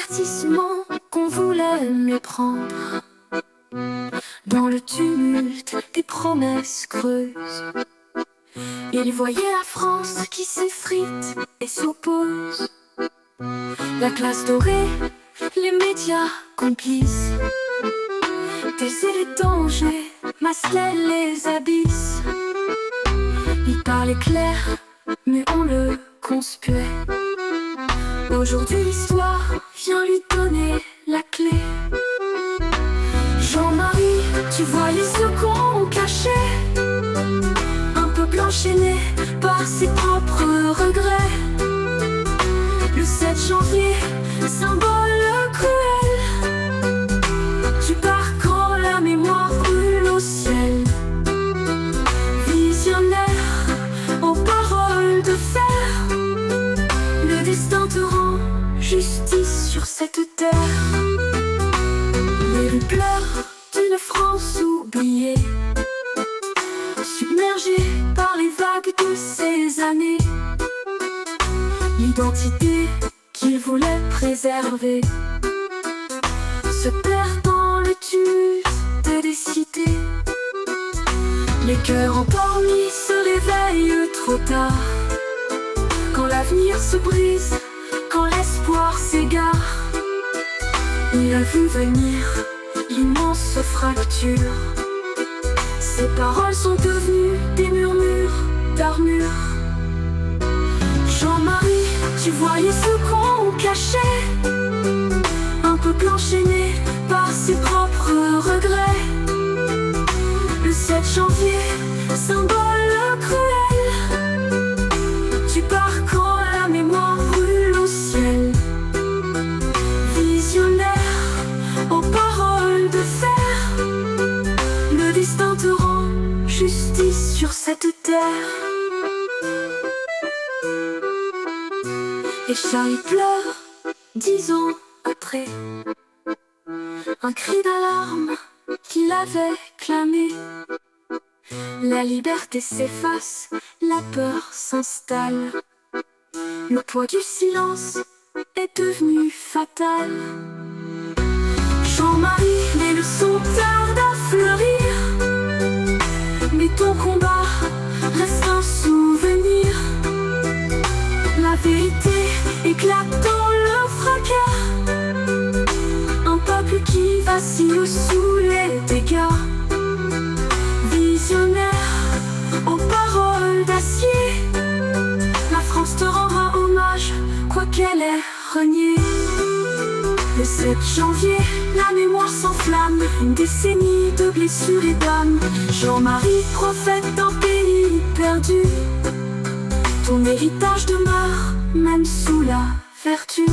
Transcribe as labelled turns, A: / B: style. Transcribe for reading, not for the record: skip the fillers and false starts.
A: divertissement qu'on voulait méprendre. Dans le tumulte des promesses creuses, il voyait la France qui s'effrite et s'oppose. La classe dorée, les médias complices, taisaient les dangers, masquaient les abysses. Il parlait clair, mais on le conspuait. Aujourd'hui l'histoire vient lui donner la clé. Jean-Marie, tu voyais ce qu'on cachait, un peuple enchaîné par ses propres regrets. Le 7 janvier, symbole cruel du parcours, la mémoire brûle au ciel. Visionnaire aux paroles de fer, le destin te rend justice sur cette terre. Les rues pleurent d'une France oubliée, submergée par les vagues de ces années. L'identité qu'il voulait préserver se perd dans le tumulte des cités. Les cœurs endormis se réveillent trop tard, quand l'avenir se brise, quand l'espoir s'égare. Il a vu venir l'immense fracture. Ses paroles sont devenues des murmures d'armure. Jean-Marie, tu voyais ce qu'on cachait, un peuple enchaîné par ses propres regrets. Le 7 janvier, symbole cruel du parcours, la mémoire brûle au ciel. Visionnaire aux paroles de fer, le destin te rend justice sur cette terre. Et Charlie pleure 10 ans après, un cri d'alarme qu'il avait clamé. La liberté s'efface, la peur s'installe, le poids du silence est devenu fatal. Jean-Marie, les leçons tardent à fleurir, mais ton combat reste un souvenir. La vérité éclate dans le fracas, un peuple qui vacille sous les dégâts. Visionnaire aux paroles d'acier, la France te rendra hommage, quoi qu'elle ait renié. Le 7 janvier, la mémoire s'enflamme, une décennie de blessures et d'âmes. Jean-Marie, prophète d'un pays perdu, ton héritage demeure, même sous la vertu.